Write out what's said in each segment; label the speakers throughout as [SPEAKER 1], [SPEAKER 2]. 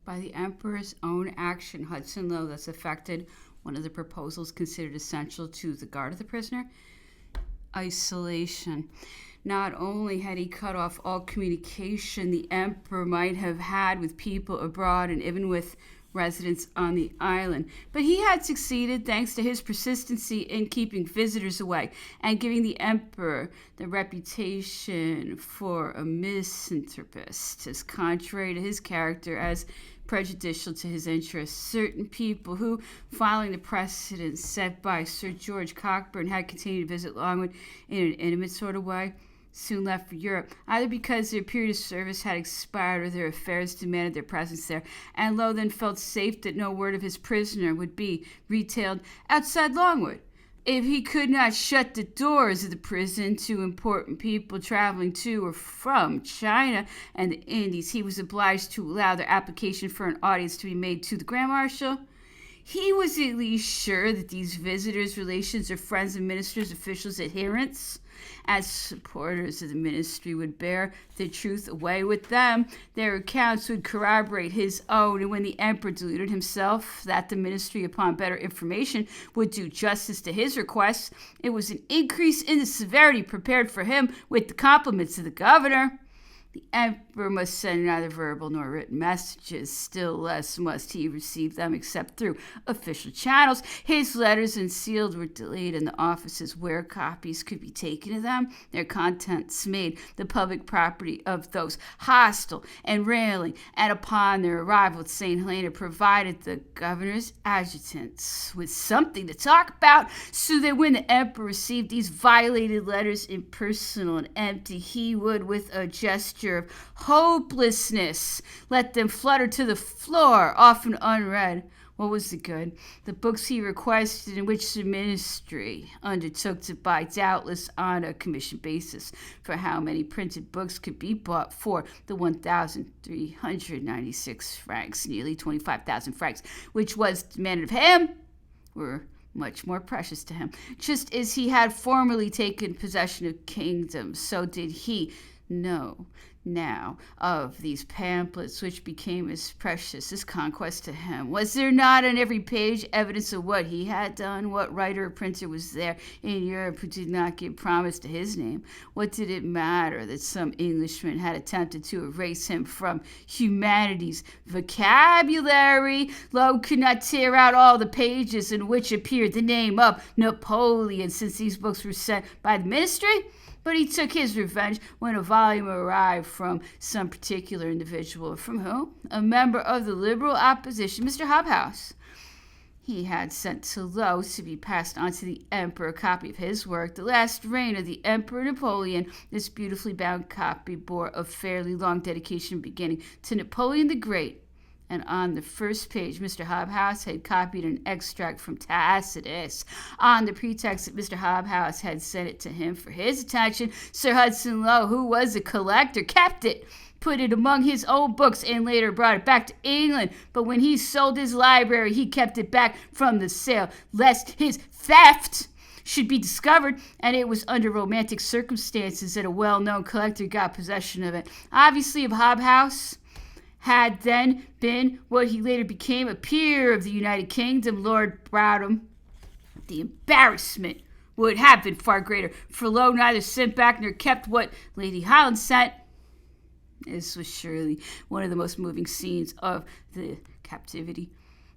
[SPEAKER 1] By the emperor's own action, Hudson Lowe thus effected one of the proposals considered essential to the guard of the prisoner: isolation. Not only had he cut off all communication the emperor might have had with people abroad and even with residents on the island, but he had succeeded, thanks to his persistency, in keeping visitors away and giving the emperor the reputation for a misanthropist, as contrary to his character, as prejudicial to his interests. Certain people who, following the precedent set by Sir George Cockburn, had continued to visit Longwood in an intimate sort of way, soon left for Europe, either because their period of service had expired or their affairs demanded their presence there, and Lowe then felt safe that no word of his prisoner would be retailed outside Longwood. If he could not shut the doors of the prison to important people traveling to or from China and the Indies, he was obliged to allow their application for an audience to be made to the Grand Marshal. He was at least sure that these visitors, relations, or friends of ministers, officials, adherents, as supporters of the ministry, would bear the truth away with them. Their accounts would corroborate his own, and when the emperor deluded himself that the ministry, upon better information, would do justice to his requests, it was an increase in the severity prepared for him with the compliments of the governor. The emperor must send neither verbal nor written messages, still less must he receive them except through official channels. His letters unsealed were delayed in the offices where copies could be taken of them, their contents made the public property of those hostile and railing, and upon their arrival at St. Helena provided the governor's adjutants with something to talk about, so that when the emperor received these violated letters, impersonal and empty, he would, with a gesture of hopelessness, let them flutter to the floor, often unread. What was the good? The books he requested, in which the ministry undertook to buy, doubtless on a commission basis, for how many printed books could be bought for the 1,396 francs, nearly 25,000 francs, which was demanded of him, were much more precious to him. Just as he had formerly taken possession of kingdoms, so did he know now of these pamphlets, which became as precious as conquest to him. Was there not on every page evidence of what he had done? What writer or printer was there in Europe who did not give promise to his name? What did it matter that some Englishman had attempted to erase him from humanity's vocabulary? Lowe could not tear out all the pages in which appeared the name of Napoleon, since these books were sent by the ministry. But he took his revenge when a volume arrived from some particular individual. From whom? A member of the liberal opposition, Mr. Hobhouse. He had sent to Lowe to be passed on to the emperor a copy of his work, The Last Reign of the Emperor Napoleon. This beautifully bound copy bore a fairly long dedication beginning to Napoleon the Great, and on the first page Mr. Hobhouse had copied an extract from Tacitus. On the pretext that Mr. Hobhouse had sent it to him for his attention, Sir Hudson Lowe, who was a collector, kept it, put it among his old books, and later brought it back to England. But when he sold his library, he kept it back from the sale, lest his theft should be discovered, and it was under romantic circumstances that a well-known collector got possession of it. Obviously, if Hobhouse had then been what he later became, a peer of the United Kingdom, Lord Brougham, the embarrassment would have been far greater, for Lowe neither sent back nor kept what Lady Holland sent. This was surely one of the most moving scenes of the captivity.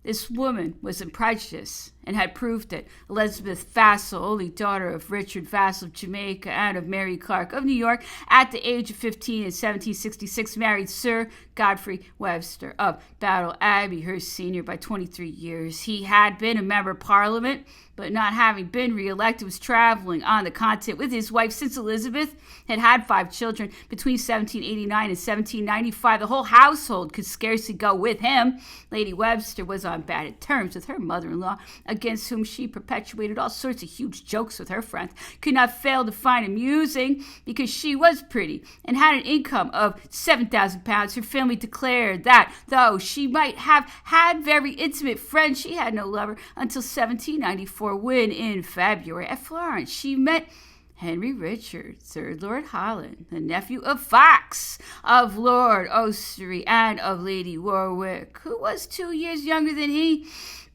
[SPEAKER 1] This woman was unprejudiced and had proved it. Elizabeth Vassall, only daughter of Richard Vassall of Jamaica and of Mary Clark of New York, at the age of 15 in 1766, married Sir Godfrey Webster of Battle Abbey, her senior by 23 years. He had been a member of Parliament, but not having been re-elected, was traveling on the continent with his wife since Elizabeth had had 5 children. Between 1789 and 1795, the whole household could scarcely go with him. Lady Webster was on bad terms with her mother-in-law, against whom she perpetuated all sorts of huge jokes with her friends, could not fail to find amusing because she was pretty and had an income of £7,000. Her family declared that, though she might have had very intimate friends, she had no lover until 1794, when in February at Florence she met Henry Richard, 3rd Lord Holland, the nephew of Fox, of Lord Ossory, and of Lady Warwick, who was 2 years younger than he.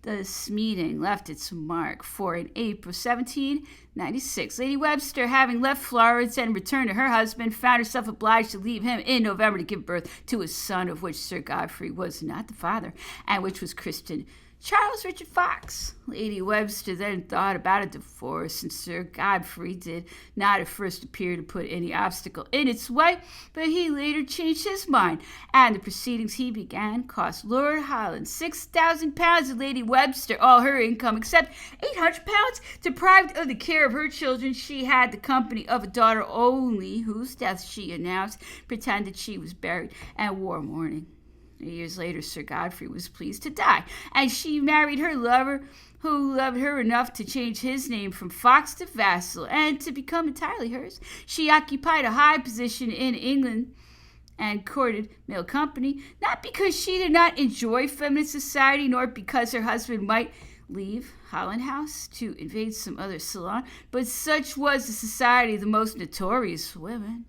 [SPEAKER 1] This meeting left its mark, for in April 1796, Lady Webster, having left Florence and returned to her husband, found herself obliged to leave him in November to give birth to a son of which Sir Godfrey was not the father, and which was christened Charles Richard Fox. Lady Webster then thought about a divorce, and Sir Godfrey did not at first appear to put any obstacle in its way, but he later changed his mind, and the proceedings he began cost Lord Holland £6,000 and Lady Webster all her income, except £800. Deprived of the care of her children, she had the company of a daughter only, whose death she announced, pretended she was buried, and wore mourning. 3 years later, Sir Godfrey was pleased to die, and she married her lover, who loved her enough to change his name from Fox to Vassal, and to become entirely hers. She occupied a high position in England and courted male company, not because she did not enjoy feminine society, nor because her husband might leave Holland House to invade some other salon, but such was the society of the most notorious women,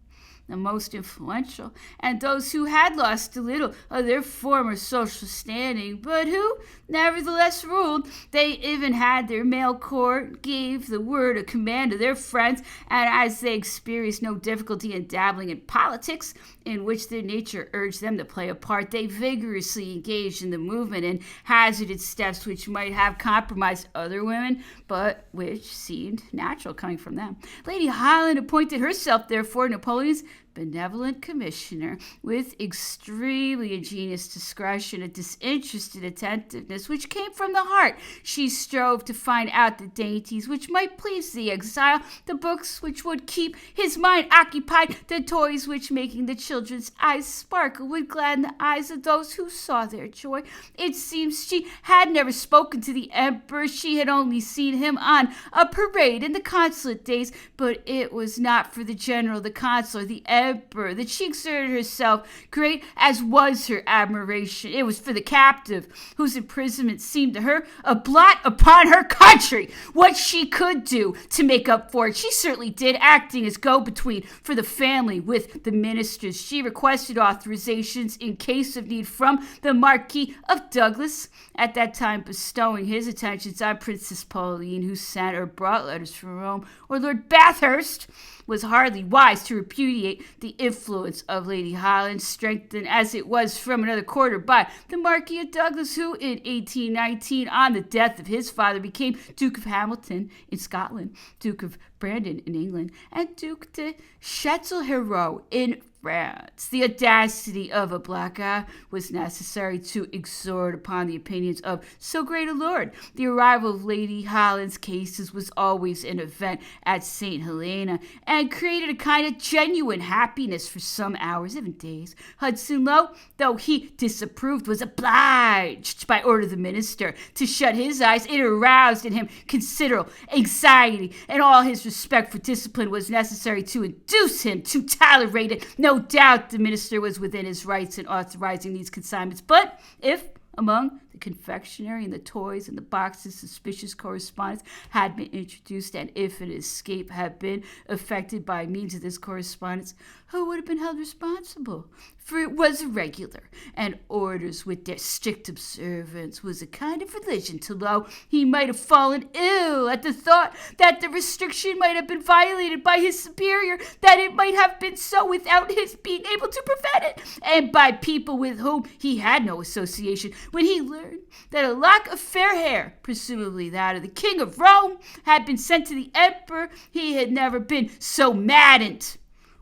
[SPEAKER 1] the most influential, and those who had lost a little of their former social standing, but who nevertheless ruled. They even had their male court, gave the word of command to their friends, and as they experienced no difficulty in dabbling in politics, in which their nature urged them to play a part, they vigorously engaged in the movement and hazarded steps which might have compromised other women, but which seemed natural coming from them. Lady Holland appointed herself, therefore, Napoleon's benevolent commissioner, with extremely ingenious discretion, a disinterested attentiveness which came from the heart. She strove to find out the dainties which might please the exile, the books which would keep his mind occupied, the toys which, making the children's eyes sparkle, would gladden the eyes of those who saw their joy. It seems she had never spoken to the emperor. She had only seen him on a parade in the consulate days, but it was not for the general, the consul, the emperor that she exerted herself, great as was her admiration. It was for the captive, whose imprisonment seemed to her a blot upon her country. What she could do to make up for it, she certainly did, acting as go-between for the family with the ministers. She requested authorizations in case of need from the Marquis of Douglas, at that time bestowing his attentions on Princess Pauline, who sent or brought letters from Rome, or Lord Bathurst was hardly wise to repudiate the influence of Lady Holland, strengthened as it was from another quarter by the Marquis of Douglas, who in 1819, on the death of his father, became Duke of Hamilton in Scotland, Duke of Brandon in England, and Duke de Châtellerault in France. The audacity of a black eye was necessary to exhort upon the opinions of so great a lord. The arrival of Lady Holland's cases was always an event at St. Helena, and created a kind of genuine happiness for some hours, even days. Hudson Lowe, though he disapproved, was obliged by order of the minister to shut his eyes. It aroused in him considerable anxiety, and all his respect for discipline was necessary to induce him to tolerate it. No doubt the minister was within his rights in authorizing these consignments, but if among the confectionery and the toys and the boxes suspicious correspondence had been introduced, and if an escape had been effected by means of this correspondence, who would have been held responsible? For it was irregular, and orders with their strict observance was a kind of religion to Lowe. He might have fallen ill at the thought that the restriction might have been violated by his superior, that it might have been so without his being able to prevent it, and by people with whom he had no association. When he learned that a lock of fair hair, presumably that of the King of Rome, had been sent to the emperor, he had never been so maddened.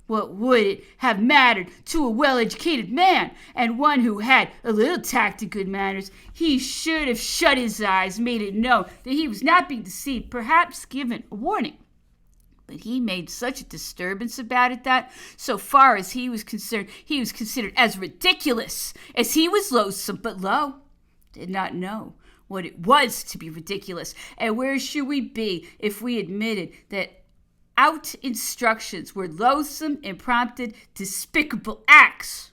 [SPEAKER 1] What would it have mattered to a well-educated man, and one who had a little tact and good manners? He should have shut his eyes, made it known that he was not being deceived, perhaps given a warning. But he made such a disturbance about it that, so far as he was concerned, he was considered as ridiculous as he was loathsome. But Lowe did not know what it was to be ridiculous. And where should we be if we admitted that out instructions were loathsome, impromptu, despicable acts?